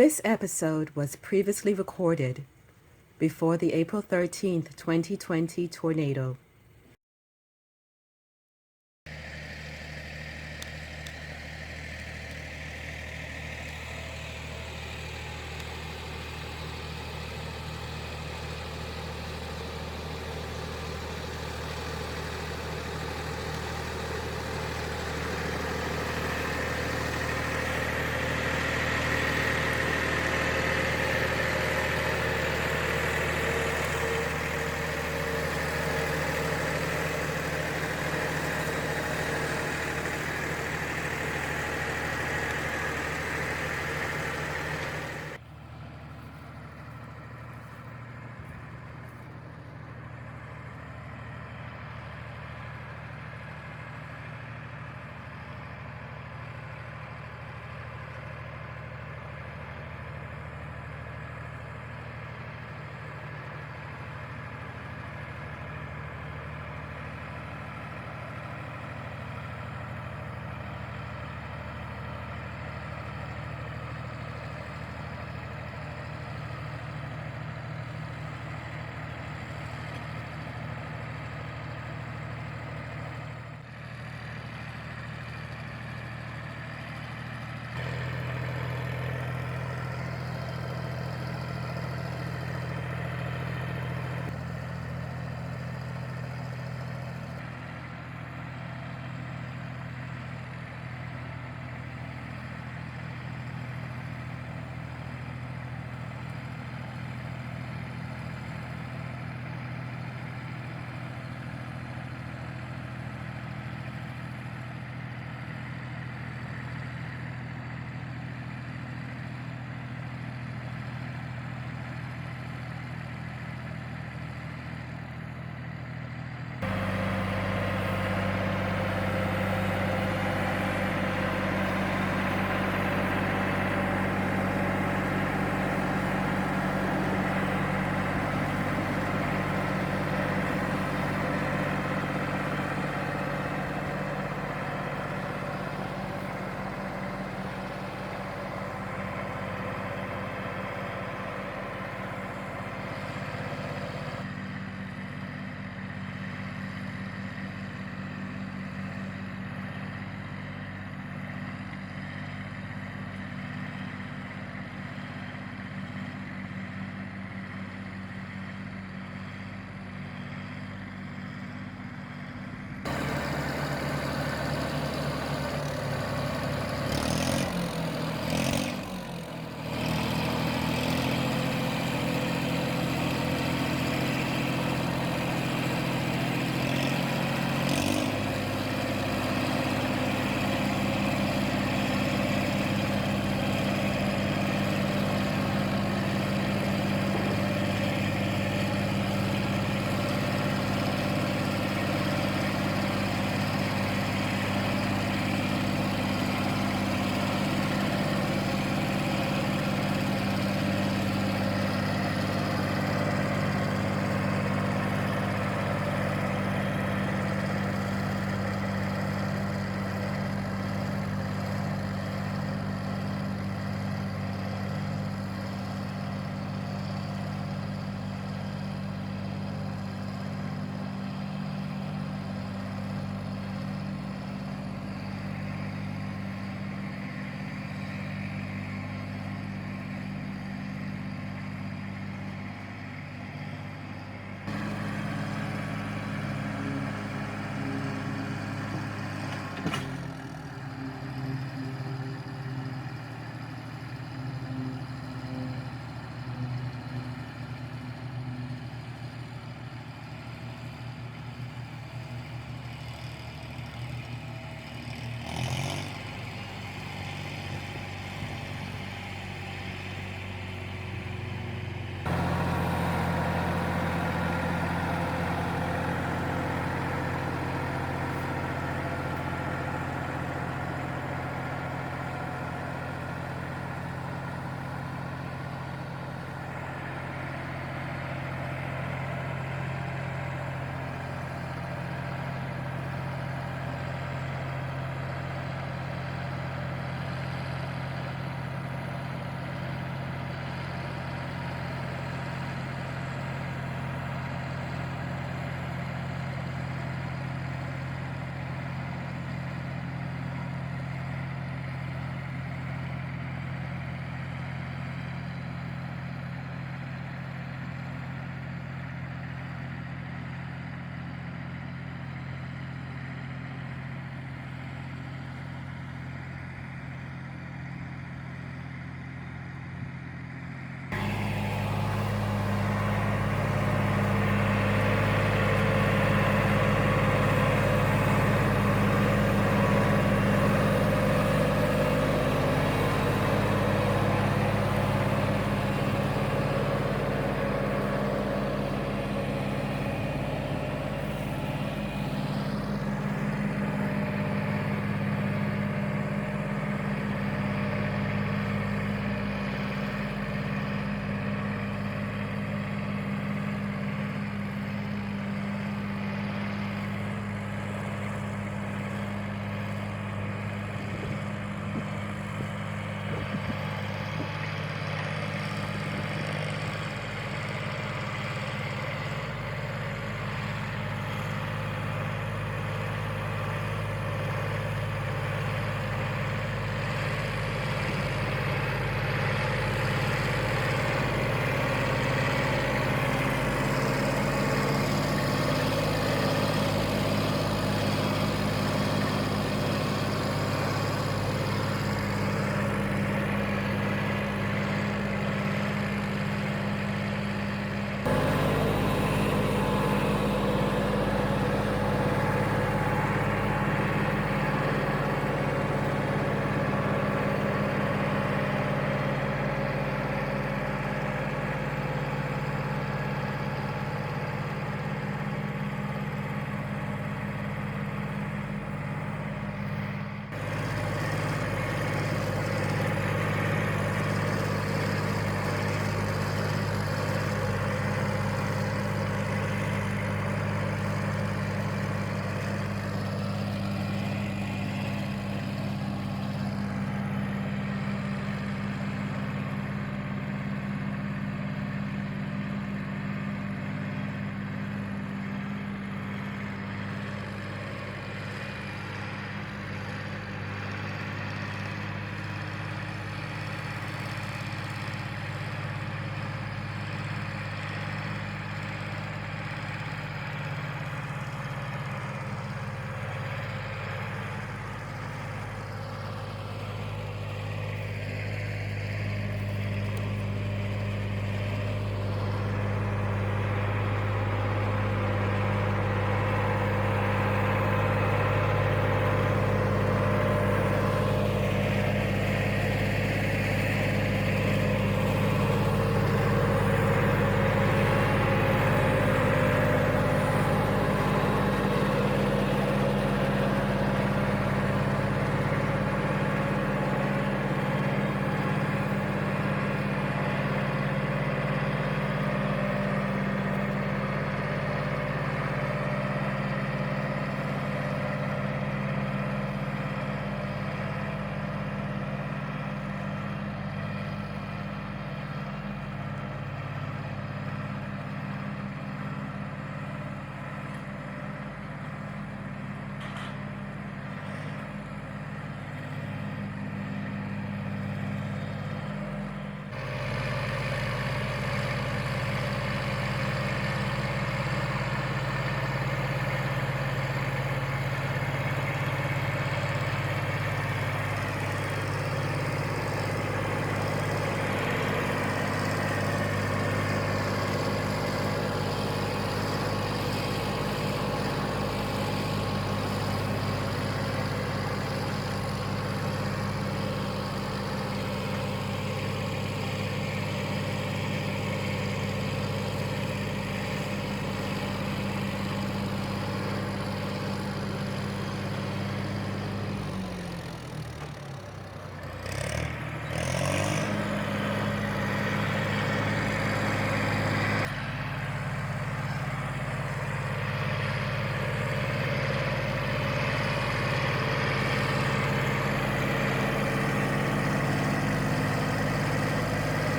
This episode was previously recorded before the April 13th, 2020 tornado.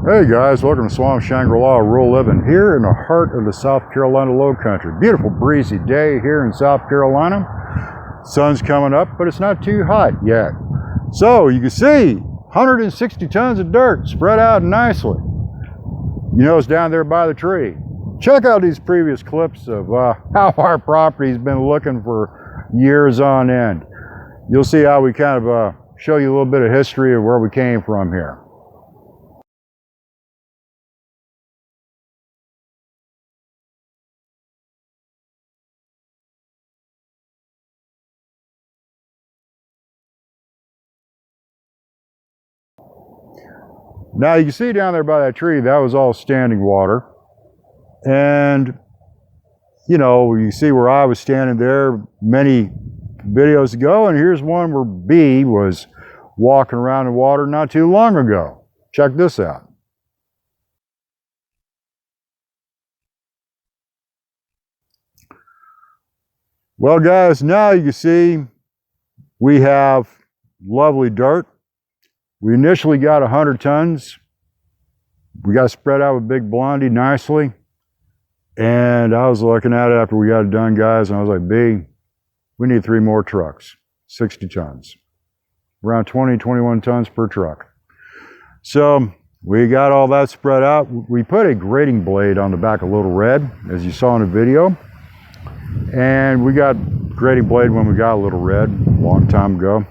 Hey guys, welcome to Swamp Shangri-La Rural Living here in the heart of the South Carolina Low Country. Beautiful breezy day here in South Carolina. Sun's coming up, but it's not too hot yet. So you can see 160 tons of dirt spread out nicely. You know it's down there by the tree. Check out these previous clips of how our property's been looking for years on end. You'll see how we kind of show you a little bit of history of where we came from here. Now you can see down there by that tree, that was all standing water. And, you know, you see where I was standing there many videos ago, and here's one where B was walking around in water not too long ago. Check this out. Well, guys, now you can see we have lovely dirt. We initially got 100 tons. We got spread out with Big Blondie nicely. And I was looking at it after we got it done, guys, and I was like, B, we need 3 more trucks, 60 tons. Around 20, 21 tons per truck. So we got all that spread out. We put a grading blade on the back of Lil Red, as you saw in the video. And we got grading blade when we got Lil Red a long time ago.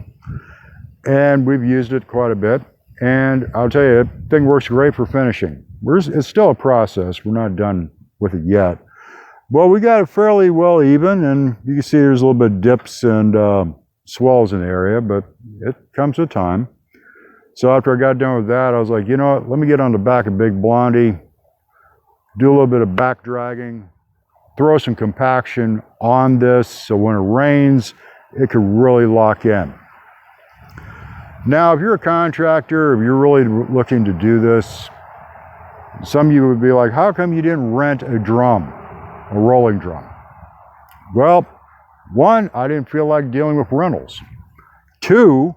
And we've used it quite a bit. And I'll tell you, the thing works great for finishing. It's still a process. We're not done with it yet. Well, we got it fairly well even, and you can see there's a little bit of dips and swells in the area, but it comes with time. So after I got done with that, I was like, you know what, let me get on the back of Big Blondie, do a little bit of back dragging, throw some compaction on this so when it rains, it could really lock in. Now, if you're a contractor, if you're really looking to do this, some of you would be like, how come you didn't rent a drum, a rolling drum? Well, one, I didn't feel like dealing with rentals. Two,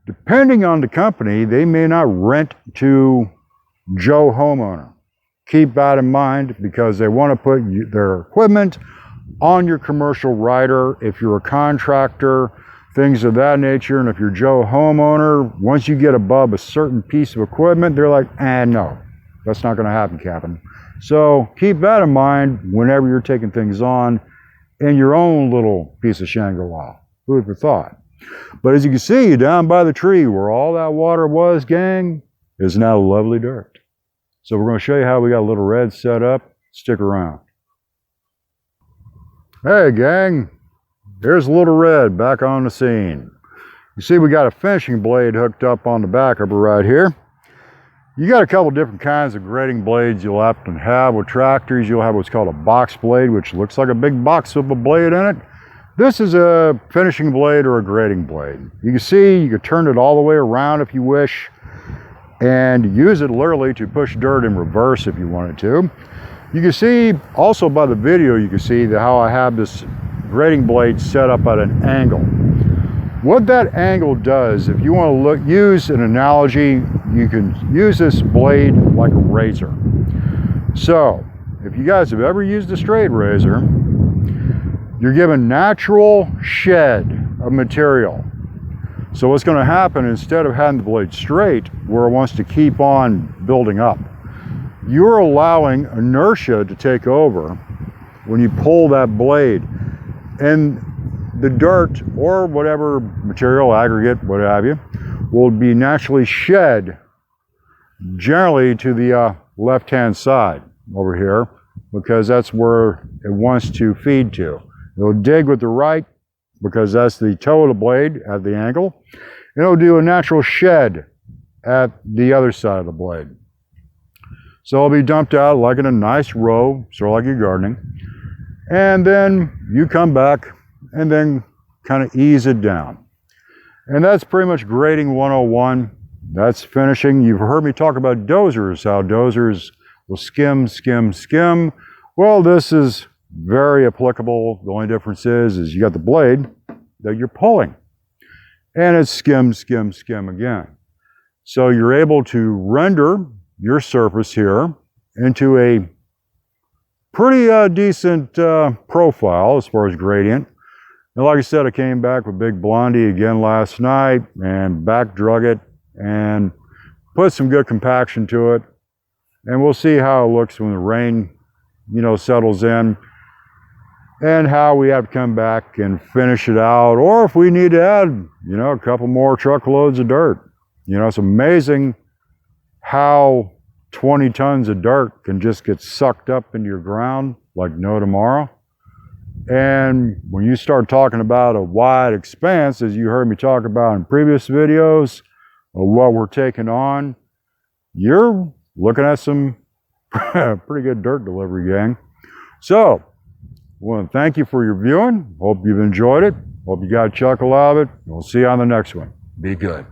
depending on the company, they may not rent to Joe homeowner. Keep that in mind because they want to put their equipment on your commercial rider. If you're a contractor, things of that nature, and if you're Joe homeowner, once you get above a certain piece of equipment, they're like, no, that's not going to happen, Captain. So keep that in mind whenever you're taking things on in your own little piece of Shangri-La. Food for thought. But as you can see, down by the tree where all that water was, gang, is now lovely dirt. So we're going to show you how we got Lil Red set up. Stick around. Hey, gang. Here's Lil Red back on the scene. You see we got a finishing blade hooked up on the back of her right here. You got a couple different kinds of grading blades you'll have to have with tractors. You'll have what's called a box blade, which looks like a big box with a blade in it. This is a finishing blade or a grading blade. You can see you can turn it all the way around if you wish and use it literally to push dirt in reverse if you wanted to. You can see also by the video, you can see how I have this grading blade set up at an angle. What that angle does, if you want to use an analogy, you can use this blade like a razor. So, if you guys have ever used a straight razor, you're given natural shed of material. So what's going to happen, instead of having the blade straight, where it wants to keep on building up, you're allowing inertia to take over when you pull that blade. And the dirt or whatever material, aggregate, what have you, will be naturally shed generally to the left-hand side over here because that's where it wants to feed to. It'll dig with the right because that's the toe of the blade at the angle. And it'll do a natural shed at the other side of the blade. So it'll be dumped out like in a nice row, sort of like you're gardening. And then you come back and then kind of ease it down. And that's pretty much grading 101. That's finishing. You've heard me talk about dozers, how dozers will skim, skim, skim. Well, this is very applicable. The only difference is you got the blade that you're pulling. And it's skim, skim, skim again. So you're able to render your surface here into a pretty decent profile as far as gradient. And like I said, I came back with Big Blondie again last night and back drug it and put some good compaction to it. And we'll see how it looks when the rain, settles in, and how we have to come back and finish it out, or if we need to add, a couple more truckloads of dirt. It's amazing how 20 tons of dirt can just get sucked up into your ground like no tomorrow. And when you start talking about a wide expanse, as you heard me talk about in previous videos, of what we're taking on, you're looking at some pretty good dirt delivery, gang. So, I want to thank you for your viewing. Hope you've enjoyed it. Hope you got a chuckle out of it. We'll see you on the next one. Be good.